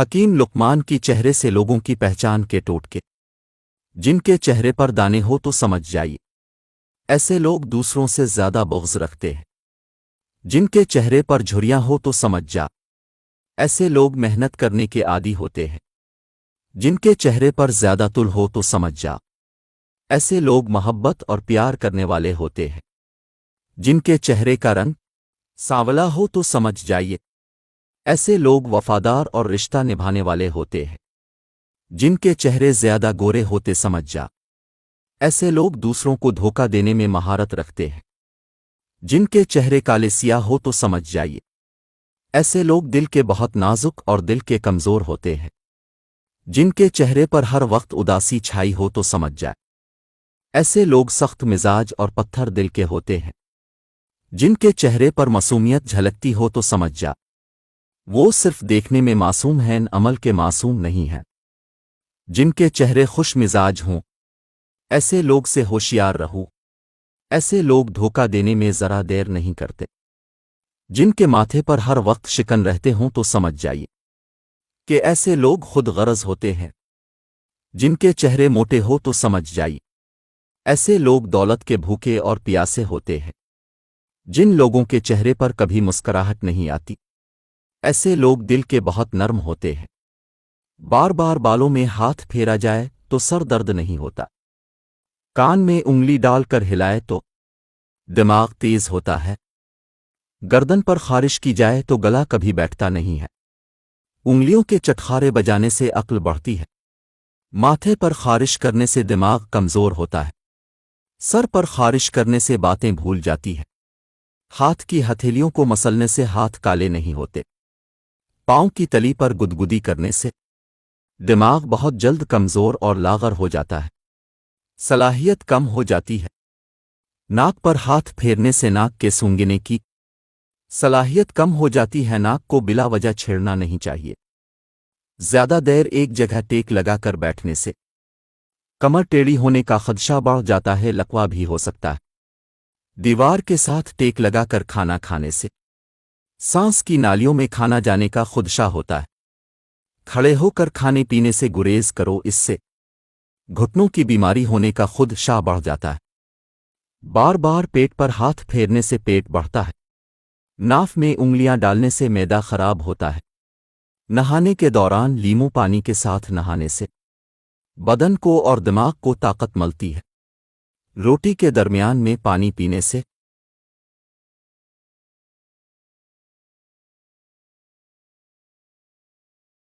حکیم لقمان کی چہرے سے لوگوں کی پہچان کے ٹوٹکے۔ جن کے چہرے پر دانے ہو تو سمجھ جائیے، ایسے لوگ دوسروں سے زیادہ بغض رکھتے ہیں۔ جن کے چہرے پر جھریاں ہو تو سمجھ جا، ایسے لوگ محنت کرنے کے عادی ہوتے ہیں۔ جن کے چہرے پر زیادہ تل ہو تو سمجھ جا، ایسے لوگ محبت اور پیار کرنے والے ہوتے ہیں۔ جن کے چہرے کا رنگ سانولا ہو تو سمجھ جائیے، ایسے لوگ وفادار اور رشتہ نبھانے والے ہوتے ہیں۔ جن کے چہرے زیادہ گورے ہوتے سمجھ جا، ایسے لوگ دوسروں کو دھوکہ دینے میں مہارت رکھتے ہیں۔ جن کے چہرے کالے سیاہ ہو تو سمجھ جائیے، ایسے لوگ دل کے بہت نازک اور دل کے کمزور ہوتے ہیں۔ جن کے چہرے پر ہر وقت اداسی چھائی ہو تو سمجھ جائے، ایسے لوگ سخت مزاج اور پتھر دل کے ہوتے ہیں۔ جن کے چہرے پر معصومیت جھلکتی ہو تو سمجھ جا، وہ صرف دیکھنے میں معصوم ہیں، عمل کے معصوم نہیں ہیں۔ جن کے چہرے خوش مزاج ہوں، ایسے لوگ سے ہوشیار رہو، ایسے لوگ دھوکہ دینے میں ذرا دیر نہیں کرتے۔ جن کے ماتھے پر ہر وقت شکن رہتے ہوں تو سمجھ جائیے کہ ایسے لوگ خود غرض ہوتے ہیں۔ جن کے چہرے موٹے ہو تو سمجھ جائیے، ایسے لوگ دولت کے بھوکے اور پیاسے ہوتے ہیں۔ جن لوگوں کے چہرے پر کبھی مسکراہٹ نہیں آتی، ایسے لوگ دل کے بہت نرم ہوتے ہیں۔ بار بار بالوں میں ہاتھ پھیرا جائے تو سر درد نہیں ہوتا، کان میں انگلی ڈال کر ہلائے تو دماغ تیز ہوتا ہے، گردن پر خارش کی جائے تو گلا کبھی بیٹھتا نہیں ہے، انگلیوں کے چٹخارے بجانے سے عقل بڑھتی ہے، ماتھے پر خارش کرنے سے دماغ کمزور ہوتا ہے، سر پر خارش کرنے سے باتیں بھول جاتی ہے، ہاتھ کی ہتھیلیوں کو مسلنے سے ہاتھ کالے نہیں ہوتے، پاؤں کی تلی پر گدگدی کرنے سے دماغ بہت جلد کمزور اور لاغر ہو جاتا ہے، صلاحیت کم ہو جاتی ہے، ناک پر ہاتھ پھیرنے سے ناک کے سونگنے کی صلاحیت کم ہو جاتی ہے، ناک کو بلا وجہ چھیڑنا نہیں چاہیے، زیادہ دیر ایک جگہ ٹیک لگا کر بیٹھنے سے کمر ٹیڑھی ہونے کا خدشہ بڑھ جاتا ہے، لقوا بھی ہو سکتا ہے، دیوار کے ساتھ ٹیک لگا کر کھانا کھانے سے سانس کی نالیوں میں کھانا جانے کا خدشہ ہوتا ہے، کھڑے ہو کر کھانے پینے سے گریز کرو، اس سے گھٹنوں کی بیماری ہونے کا خدشہ بڑھ جاتا ہے، بار بار پیٹ پر ہاتھ پھیرنے سے پیٹ بڑھتا ہے، ناف میں انگلیاں ڈالنے سے معدہ خراب ہوتا ہے، نہانے کے دوران لیمو پانی کے ساتھ نہانے سے بدن کو اور دماغ کو طاقت ملتی ہے، روٹی کے درمیان میں پانی پینے سے